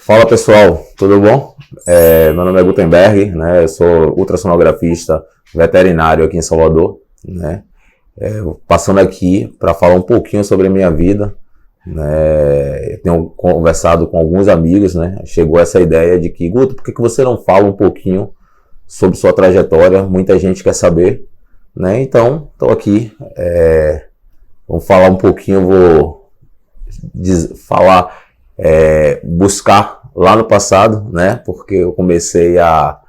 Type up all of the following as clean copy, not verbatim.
Fala pessoal, tudo bom? Meu nome é Gutenberg, né? Eu sou ultrassonografista veterinário aqui em Salvador, né? Passando aqui para falar um pouquinho sobre a minha vida, né? Eu tenho conversado com alguns amigos, né? Chegou essa ideia de que, Guto, por que você não fala um pouquinho sobre sua trajetória? Muita gente quer saber, né? Então, estou aqui, vamos falar um pouquinho, vou buscar lá no passado, né? Porque eu comecei há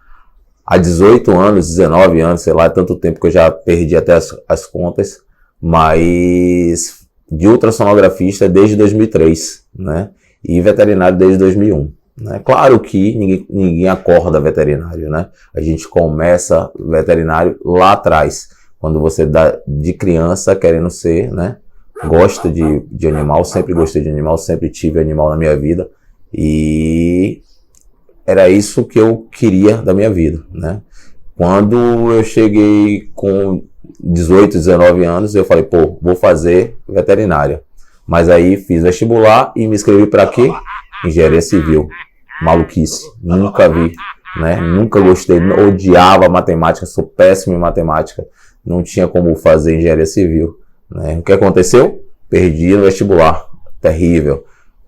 18 anos, 19 anos, sei lá, tanto tempo que eu já perdi até as contas, mas de ultrassonografista desde 2003, né? E veterinário desde 2001. Né? Claro que ninguém acorda veterinário, né? A gente começa veterinário lá atrás, quando você dá de criança querendo ser, né? Gosta de animal, sempre gostei de animal, sempre tive animal na minha vida e era isso que eu queria da minha vida, né? Quando eu cheguei com 18, 19 anos, eu falei, pô, vou fazer veterinária. Mas aí fiz vestibular e me inscrevi para quê? Engenharia civil. Maluquice, nunca vi, né? Nunca gostei, odiava matemática, sou péssimo em matemática, não tinha como fazer engenharia civil. Né? O que aconteceu? Perdi no vestibular. Terrível.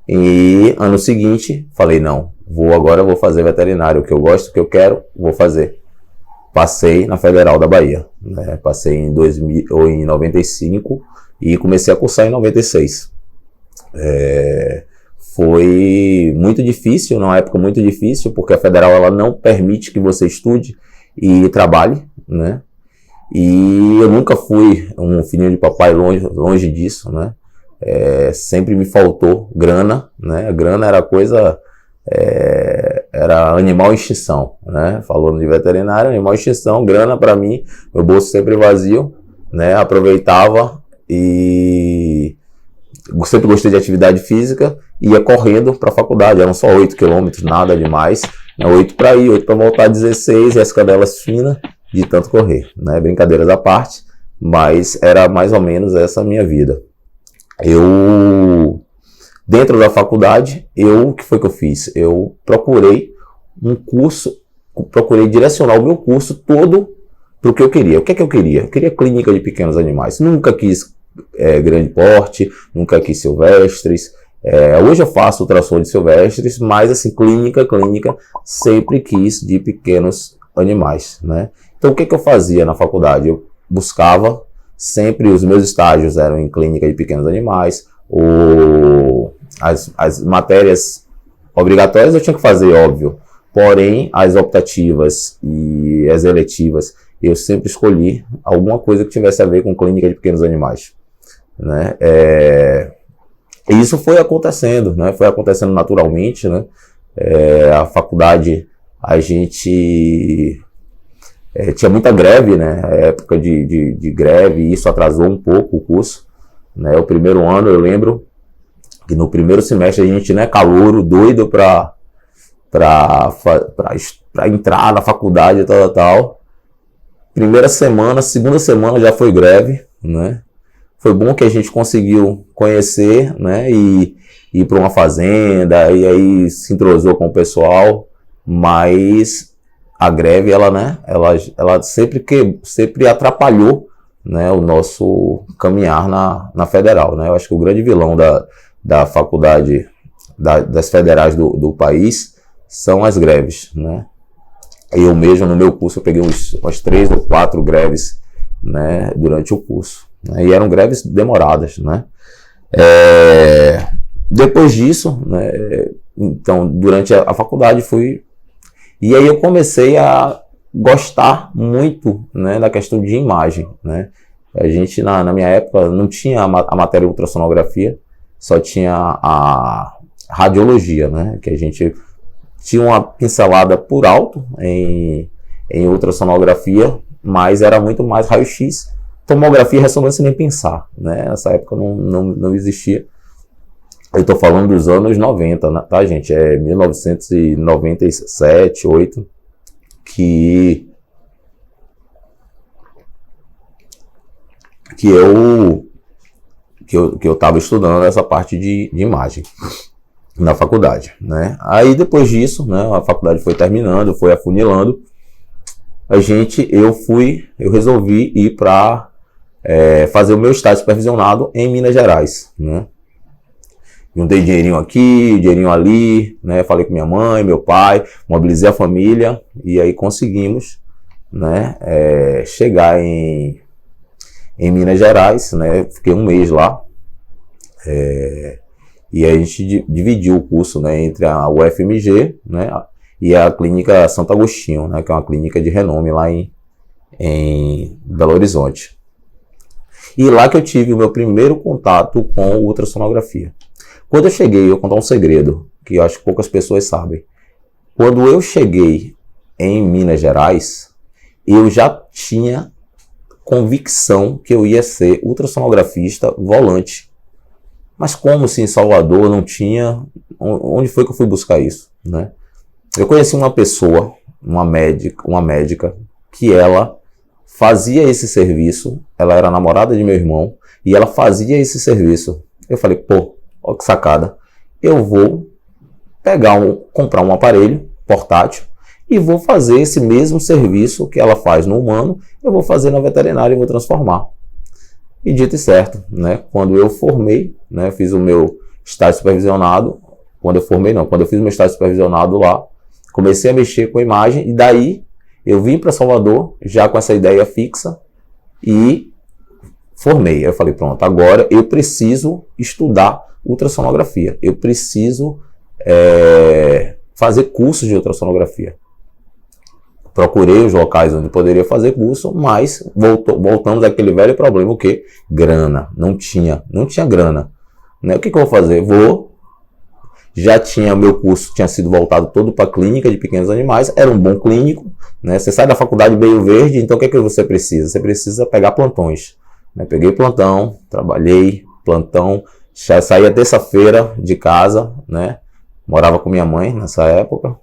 E ano seguinte, falei, não, agora vou fazer veterinário. O que eu gosto, o que eu quero, vou fazer. Passei na Federal da Bahia. Né? Passei em 95 e comecei a cursar em 96. Foi muito difícil, numa época muito difícil, porque a Federal ela não permite que você estude e trabalhe, né? E eu nunca fui um filhinho de papai, longe disso, né? Sempre me faltou grana, né? A grana era coisa, era animal em extinção, né? Falando de veterinário, animal em extinção, grana para mim, meu bolso sempre vazio, né? Aproveitava e sempre gostei de atividade física, ia correndo para a faculdade, eram só 8 quilômetros, nada demais, né? 8 para ir, 8 para voltar, 16, e as cadelas finas, de tanto correr, né? Brincadeiras à parte, mas era mais ou menos essa a minha vida. Dentro da faculdade, o que foi que eu fiz? Eu procurei um curso, procurei direcionar o meu curso todo para o que eu queria. O que é que eu queria? Eu queria clínica de pequenos animais. Nunca quis grande porte, nunca quis silvestres. Hoje eu faço ultrassom de silvestres, mas assim, clínica, sempre quis de pequenos animais, né? Então, o que eu fazia na faculdade? Eu buscava, sempre os meus estágios eram em clínica de pequenos animais, as matérias obrigatórias eu tinha que fazer, óbvio, porém, as optativas e as eletivas, eu sempre escolhi alguma coisa que tivesse a ver com clínica de pequenos animais, né? E isso foi acontecendo, né? Foi acontecendo naturalmente, né? A faculdade, a gente... tinha muita greve, né? Época de greve, e isso atrasou um pouco o curso, né? O primeiro ano, eu lembro que no primeiro semestre a gente, né, calouro, doido para entrar na faculdade e tal. Primeira semana, segunda semana já foi greve, né? Foi bom que a gente conseguiu conhecer, né? E ir para uma fazenda, e aí se entrosou com o pessoal, mas a greve, ela sempre atrapalhou, né, o nosso caminhar na federal, né? Eu acho que o grande vilão da faculdade, das federais do país, são as greves, né? Eu mesmo, no meu curso, eu peguei umas 3 ou 4 greves, né, durante o curso, né? E eram greves demoradas, né? Depois disso, né, então, durante a faculdade e aí eu comecei a gostar muito, né, da questão de imagem, né? A gente, na minha época, não tinha a matéria ultrassonografia, só tinha a radiologia, né? Que a gente tinha uma pincelada por alto em ultrassonografia, mas era muito mais raio-x, tomografia e ressonância nem pensar, né? Nessa época não existia. Eu estou falando dos anos 90, né? Tá, gente? 1997, 8, que eu estava estudando essa parte de imagem. na faculdade, né? Aí depois disso, né, a faculdade foi terminando, foi afunilando, eu resolvi ir para fazer o meu estágio supervisionado em Minas Gerais, né? Juntei dinheirinho aqui, dinheirinho ali, né? Falei com minha mãe, meu pai, mobilizei a família e aí conseguimos, né, chegar em Minas Gerais, né? Fiquei um mês lá. E aí a gente dividiu o curso, né, entre a UFMG, né, e a Clínica Santo Agostinho, né, que é uma clínica de renome lá em Belo Horizonte. E lá que eu tive o meu primeiro contato com ultrassonografia. Quando eu cheguei, eu vou contar um segredo, que eu acho que poucas pessoas sabem. Quando eu cheguei em Minas Gerais, eu já tinha convicção que eu ia ser ultrassonografista volante. Mas como se em Salvador não tinha, onde foi que eu fui buscar isso, né? Eu conheci uma pessoa, uma médica, que ela fazia esse serviço, ela era namorada de meu irmão, e ela fazia esse serviço. Eu falei, pô, ó que sacada, eu vou comprar um aparelho portátil e vou fazer esse mesmo serviço que ela faz no humano, eu vou fazer na veterinária e vou transformar. E dito e certo, né? Quando eu formei, né, fiz o meu estágio supervisionado, quando eu fiz o meu estágio supervisionado lá, comecei a mexer com a imagem e daí eu vim para Salvador já com essa ideia fixa e formei. Eu falei, pronto, agora eu preciso estudar ultrassonografia, eu preciso fazer cursos de ultrassonografia. Procurei os locais onde poderia fazer curso, mas voltamos àquele velho problema, o que? Grana. Não tinha grana. Né? O que eu vou fazer? Meu curso tinha sido voltado todo para clínica de pequenos animais, era um bom clínico, né? Você sai da faculdade meio verde, então o que você precisa? Você precisa pegar plantões. Né? Peguei plantão, trabalhei, plantão, já saía terça-feira de casa, né? Morava com minha mãe nessa época.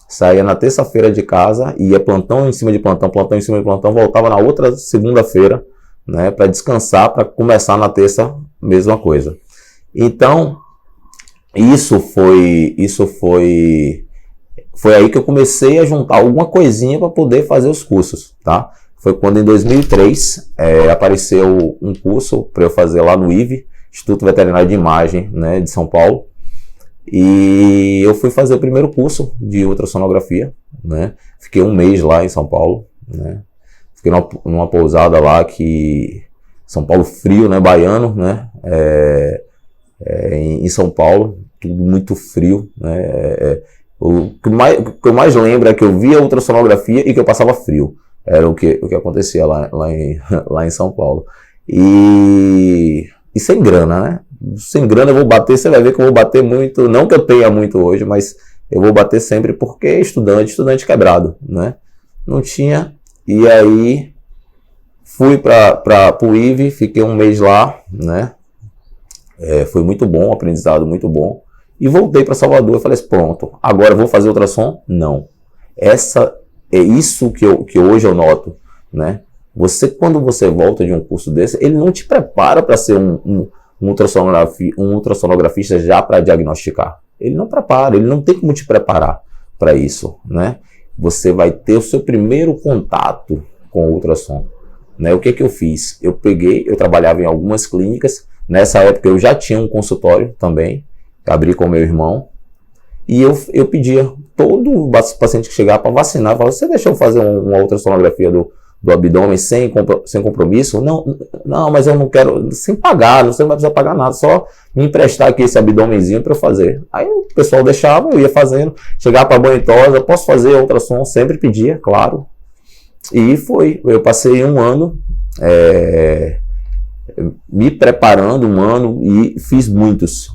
Saía na terça-feira de casa, ia plantão em cima de plantão, plantão em cima de plantão, voltava na outra segunda-feira, né, para descansar, para começar na terça, mesma coisa. Então, foi aí que eu comecei a juntar alguma coisinha para poder fazer os cursos, tá? Foi quando em 2003 apareceu um curso para eu fazer lá no IVE, Instituto Veterinário de Imagem, né, de São Paulo. E eu fui fazer o primeiro curso de ultrassonografia, né? Fiquei um mês lá em São Paulo, né? Fiquei numa pousada lá São Paulo frio, né? Baiano, né? Em São Paulo, tudo muito frio, né? O que eu mais lembro é que eu via ultrassonografia e que eu passava frio. Era o que acontecia lá em São Paulo. E sem grana, né? Sem grana eu vou bater, você vai ver que eu vou bater muito, não que eu tenha muito hoje, mas eu vou bater sempre porque estudante quebrado, né? Não tinha, e aí fui para o IVE, fiquei um mês lá, né? Foi muito bom, aprendizado muito bom, e voltei para Salvador, eu falei assim, pronto, agora eu vou fazer ultrassom? Não. É isso que hoje eu noto, né? Quando você volta de um curso desse, ele não te prepara para ser um ultrassonografista já para diagnosticar. Ele não prepara, ele não tem como te preparar para isso, né? Você vai ter o seu primeiro contato com o ultrassom, né? O que eu fiz? Eu trabalhava em algumas clínicas, nessa época eu já tinha um consultório também, abri com meu irmão, e eu pedia todo paciente que chegava para vacinar, eu falava, você deixou eu fazer uma ultrassonografia do abdômen sem compromisso? Não, mas eu não quero, sem pagar, você não vai precisar pagar nada, só me emprestar aqui esse abdômenzinho para eu fazer. Aí o pessoal deixava, eu ia fazendo, chegava para a banho e tosa, posso fazer ultrassom? Sempre pedia, claro. E eu passei um ano me preparando, e fiz muitos.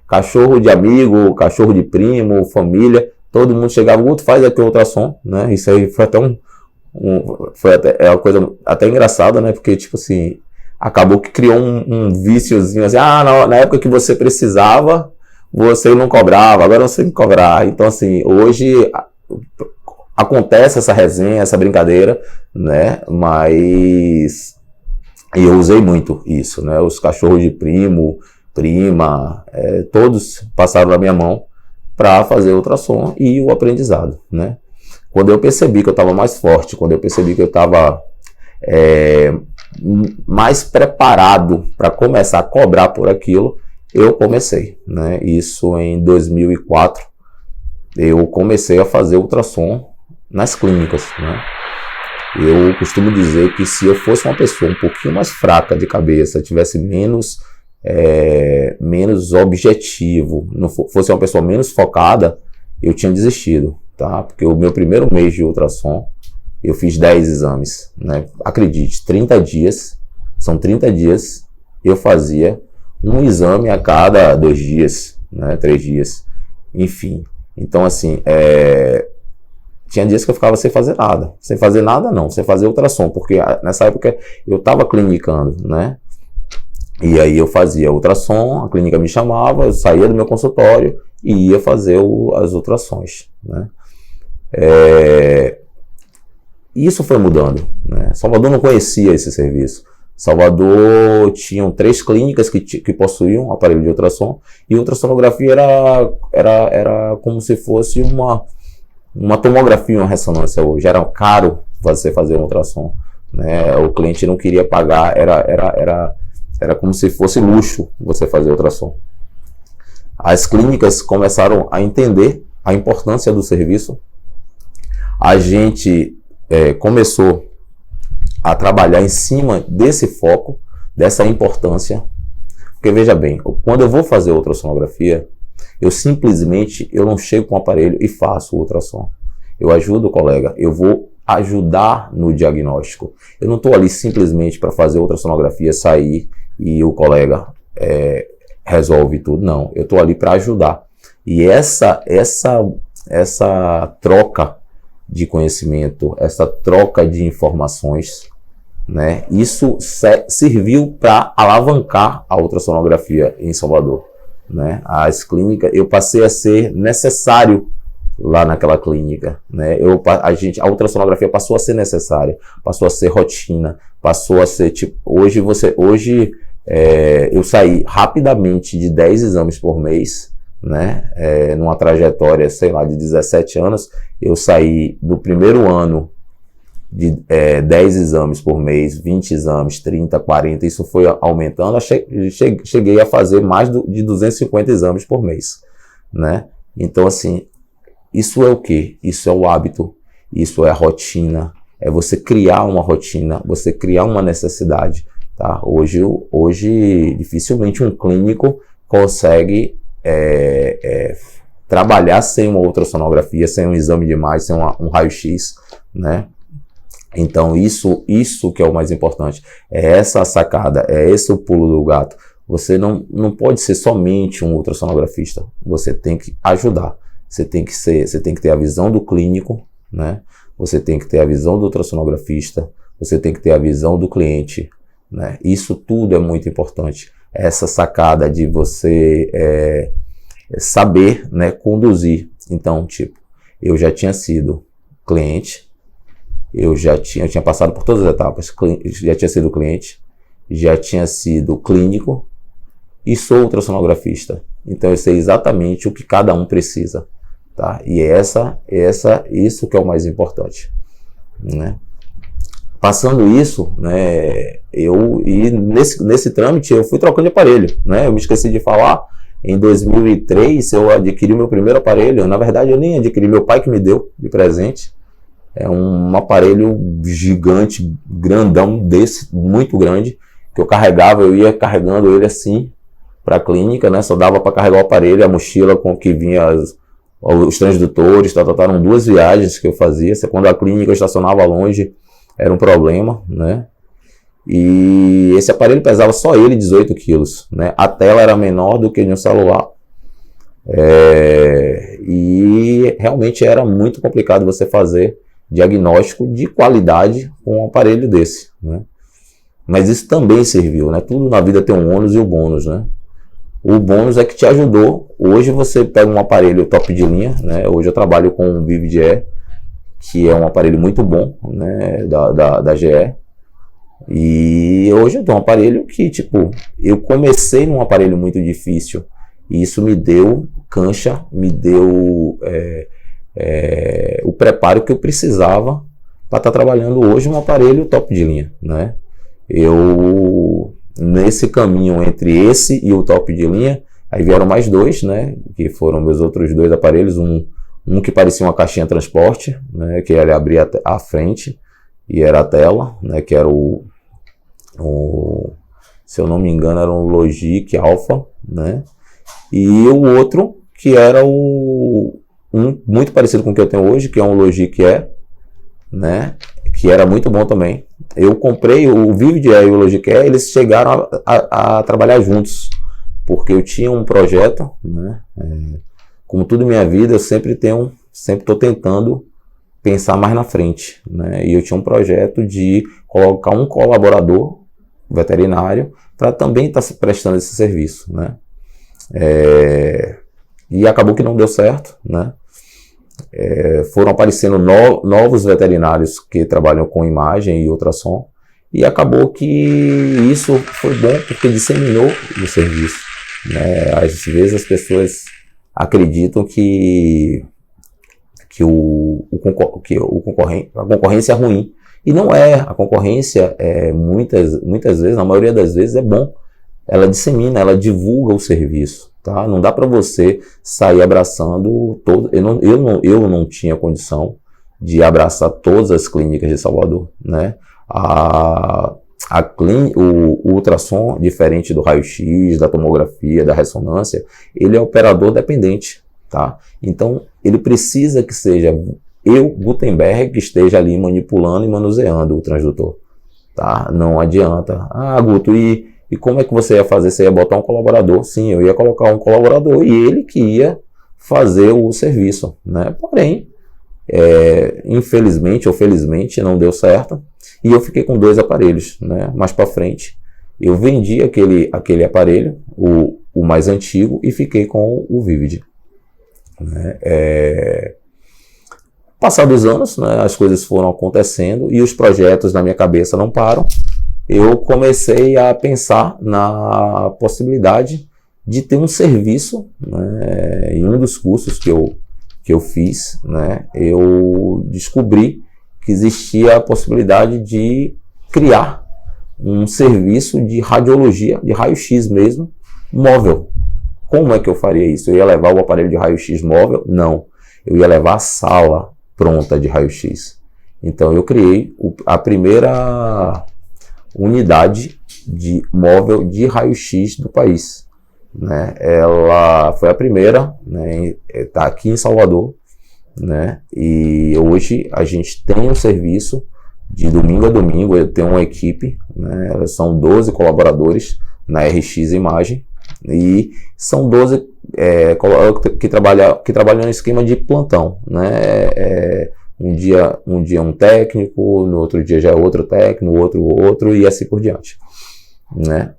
Cachorro de amigo, cachorro de primo, família, todo mundo chegava, Guto, faz aqui o ultrassom, né? Isso aí foi até uma coisa até engraçada, né? Porque, tipo assim, acabou que criou um viciozinho, assim, na época que você precisava, você não cobrava, agora você tem que cobrar. Então, assim, hoje acontece essa resenha, essa brincadeira, né? Mas eu usei muito isso, né? Os cachorros de primo, prima, todos passaram na minha mão para fazer ultrassom e o aprendizado, né? Quando eu percebi que eu estava mais forte, quando eu percebi que eu estava mais preparado para começar a cobrar por aquilo, eu comecei, né? Isso em 2004, eu comecei a fazer ultrassom nas clínicas, né? Eu costumo dizer que se eu fosse uma pessoa um pouquinho mais fraca de cabeça, tivesse menos objetivo, não fosse uma pessoa menos focada, eu tinha desistido, tá? Porque o meu primeiro mês de ultrassom, eu fiz 10 exames, né? Acredite, 30 dias, são 30 dias, eu fazia um exame a cada 2 dias, né? 3 dias, enfim. Então, assim, tinha dias que eu ficava sem fazer nada. Sem fazer nada, não. Sem fazer ultrassom. Porque nessa época eu estava clinicando, né? E aí eu fazia ultrassom, a clínica me chamava, eu saía do meu consultório e ia fazer as ultrassons, né? Isso foi mudando, né? Salvador não conhecia esse serviço. Salvador tinham 3 clínicas que possuíam aparelho de ultrassom. E ultrassonografia era como se fosse uma tomografia, uma ressonância hoje. Era caro você fazer um ultrassom, né? O cliente não queria pagar, era como se fosse luxo você fazer ultrassom. As clínicas começaram a entender a importância do serviço. A gente começou a trabalhar em cima desse foco, dessa importância. Porque veja bem, quando eu vou fazer ultrassonografia, eu não chego com o aparelho e faço o ultrassom. Eu ajudo o colega, eu vou ajudar no diagnóstico. Eu não estou ali simplesmente para fazer ultrassonografia, sair e o colega resolve tudo. Não, eu estou ali para ajudar. E essa troca de conhecimento, essa troca de informações, né, isso serviu para alavancar a ultrassonografia em Salvador, né? As clínicas, eu passei a ser necessário lá naquela clínica, né? A ultrassonografia passou a ser necessária, passou a ser rotina, passou a ser tipo, hoje eu saí rapidamente de 10 exames por mês, né? Numa trajetória, sei lá, de 17 anos, eu saí do primeiro ano de 10 exames por mês, 20 exames, 30, 40, isso foi aumentando, cheguei a fazer mais de 250 exames por mês, né? Então, assim, isso é o quê? Isso é o hábito, isso é a rotina, é você criar uma rotina, você criar uma necessidade, tá? Hoje dificilmente um clínico consegue trabalhar sem uma ultrassonografia, sem um exame de imagem, sem um raio-x, né? Então isso que é o mais importante, é essa sacada, é esse o pulo do gato. Você não pode ser somente um ultrassonografista, você tem que ajudar, você tem que ter a visão do clínico, né? Você tem que ter a visão do ultrassonografista, você tem que ter a visão do cliente, né? Isso tudo é muito importante. Essa sacada de você saber, né, conduzir. Então, tipo, eu já tinha sido cliente, eu tinha passado por todas as etapas, já tinha sido cliente, já tinha sido clínico e sou ultrassonografista. Então, eu sei exatamente o que cada um precisa, tá? E isso que é o mais importante, né? Passando isso, né, nesse trâmite eu fui trocando de aparelho, né? Eu me esqueci de falar, em 2003 eu adquiri meu primeiro aparelho. Na verdade eu nem adquiri, meu pai que me deu de presente. É um aparelho gigante, grandão desse, muito grande, que eu carregava, eu ia carregando ele assim para a clínica, né? Só dava para carregar o aparelho, a mochila com que vinha os transdutores, eram 2 viagens que eu fazia. Quando a clínica estacionava longe, era um problema, né? E esse aparelho pesava só ele 18 quilos, né? A tela era menor do que no celular. E realmente era muito complicado você fazer diagnóstico de qualidade com um aparelho desse, né? Mas isso também serviu, né? Tudo na vida tem um ônus e um bônus, né? O bônus é que te ajudou. Hoje você pega um aparelho top de linha, né? Hoje eu trabalho com o Vivid Air, que é um aparelho muito bom, né, da GE. E hoje eu tenho um aparelho que, tipo, eu comecei num aparelho muito difícil e isso me deu cancha, me deu o preparo que eu precisava para estar trabalhando hoje um aparelho top de linha, né? Eu, nesse caminho entre esse e o top de linha, aí vieram mais dois, né? Que foram meus outros dois aparelhos, um que parecia uma caixinha transporte, né? Que ele abria a frente e era a tela, né? Que era se eu não me engano, era um Logic Alpha, né? E o outro que era muito parecido com o que eu tenho hoje, que é um Logic E, né? Que era muito bom também. Eu comprei o Vivid e o Logic E, eles chegaram a trabalhar juntos, porque eu tinha um projeto, né? Como tudo em minha vida, eu sempre estou tentando pensar mais na frente, né? E eu tinha um projeto de colocar um colaborador veterinário para também estar prestando esse serviço, né? E acabou que não deu certo, né? Foram aparecendo novos veterinários que trabalham com imagem e ultrassom, e acabou que isso foi bom porque disseminou o serviço, né? Às vezes as pessoas acreditam que a concorrência é ruim, e não é. A concorrência, muitas vezes, na maioria das vezes, é bom. Ela dissemina, ela divulga o serviço, tá? Não dá para você sair abraçando todo. Eu não tinha condição de abraçar todas as clínicas de Salvador, né? O ultrassom, diferente do raio-x, da tomografia, da ressonância, ele é operador dependente, tá? Então, ele precisa que seja Gutenberg, que esteja ali manipulando e manuseando o transdutor, tá? Não adianta. Guto, e como é que você ia fazer? Você ia botar um colaborador? Sim, eu ia colocar um colaborador e ele que ia fazer o serviço, né? Porém, infelizmente ou felizmente não deu certo e eu fiquei com dois aparelhos, né? Mais para frente eu vendi aquele aparelho, o mais antigo, e fiquei com o Vivid, né? Passados os anos, né, as coisas foram acontecendo e os projetos na minha cabeça não param. Eu comecei a pensar na possibilidade de ter um serviço, né? Em um dos cursos que eu fiz, né, eu descobri que existia a possibilidade de criar um serviço de radiologia, de raio-x mesmo, móvel. Como é que eu faria isso? Eu ia levar o aparelho de raio-x móvel? Não. Eu ia levar a sala pronta de raio-x. Então eu criei a primeira unidade de móvel de raio-x do país, né? Ela foi a primeira, né? Está aqui em Salvador, né? E hoje a gente tem um serviço de domingo a domingo. Eu tenho uma equipe, né? Elas são 12 colaboradores na RX Imagem e são 12 que trabalham no esquema de plantão, né? Um dia um técnico, no outro dia já é outro técnico, no outro e assim por diante, né?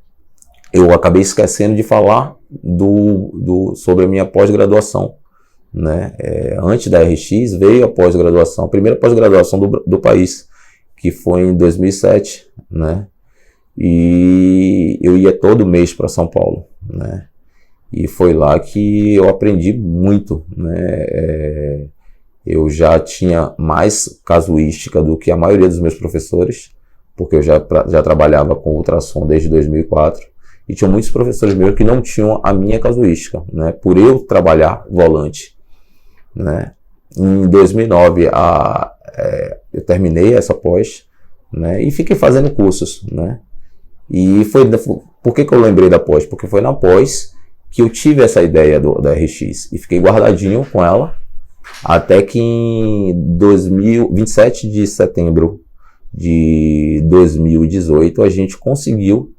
Eu acabei esquecendo de falar sobre a minha pós-graduação, né? Antes da RX veio a pós-graduação, a primeira pós-graduação do país, que foi em 2007, né? E eu ia todo mês para São Paulo, né? E foi lá que eu aprendi muito, né? Eu já tinha mais casuística do que a maioria dos meus professores, porque eu já trabalhava com ultrassom desde 2004, e tinha muitos professores meus que não tinham a minha casuística, né? Por eu trabalhar volante, né? Em 2009 eu terminei essa pós, né? E fiquei fazendo cursos, né? E por que eu lembrei da pós? Porque foi na pós que eu tive essa ideia da RX e fiquei guardadinho com ela, até que em 27 de setembro de 2018 a gente conseguiu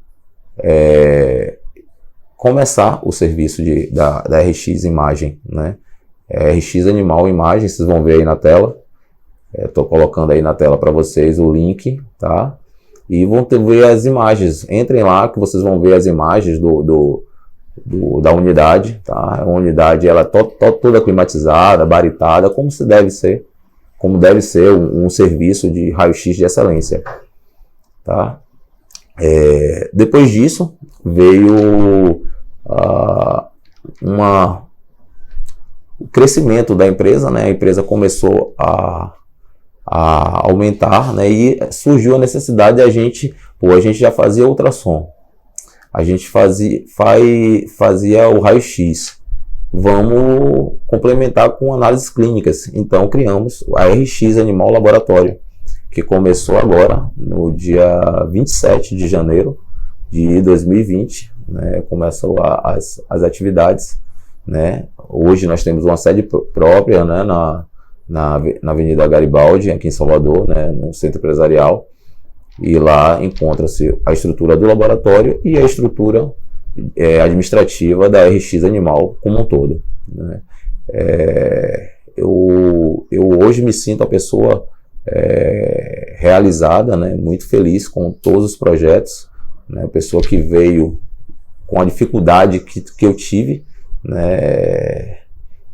começar o serviço da RX Imagem, né? RX Animal Imagem, vocês vão ver aí na tela. Estou colocando aí na tela para vocês o link, tá? E vão ver as imagens. Entrem lá que vocês vão ver as imagens da unidade, tá? A unidade ela toda climatizada, baritada, como deve ser um serviço de raio-x de excelência, tá? Depois disso, veio o crescimento da empresa, né? A empresa começou a aumentar, né? E surgiu a necessidade de a gente já fazia ultrassom, a gente fazia o raio-x, vamos complementar com análises clínicas. Então criamos a RX Animal Laboratório, que começou agora no dia 27 de janeiro de 2020, né? Começam as atividades, né? Hoje nós temos uma sede própria, né? Na Avenida Garibaldi, aqui em Salvador, né? No centro empresarial, e lá encontra-se a estrutura do laboratório e a estrutura administrativa da RX Animal como um todo, né? Eu hoje me sinto a pessoa realizada, né? Muito feliz com todos os projetos, né? Pessoa que veio com a dificuldade que eu tive, né?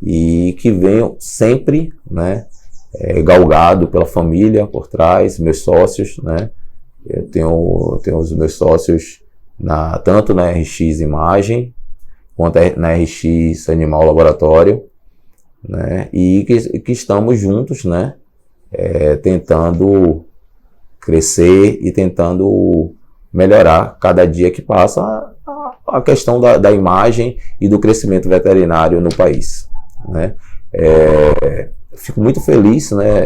E que venho sempre, né? Galgado pela família por trás, meus sócios, né? Eu tenho os meus sócios tanto na RX Imagem quanto na RX Animal Laboratório, né? E que estamos juntos, né? Tentando crescer e tentando melhorar cada dia que passa a questão da imagem e do crescimento veterinário no país, né? Fico muito feliz, né?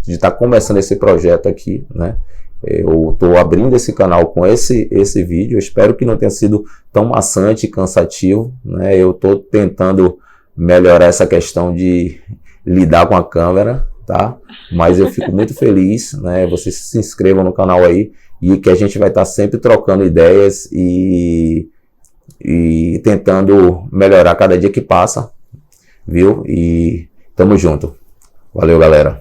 De estar começando esse projeto aqui, né? Eu estou abrindo esse canal com esse vídeo. Eu espero que não tenha sido tão maçante e cansativo, né? Eu estou tentando melhorar essa questão de lidar com a câmera, tá? Mas eu fico muito feliz, né? Vocês se inscrevam no canal aí, e que a gente vai estar sempre trocando ideias e tentando melhorar cada dia que passa, viu? E tamo junto. Valeu, galera.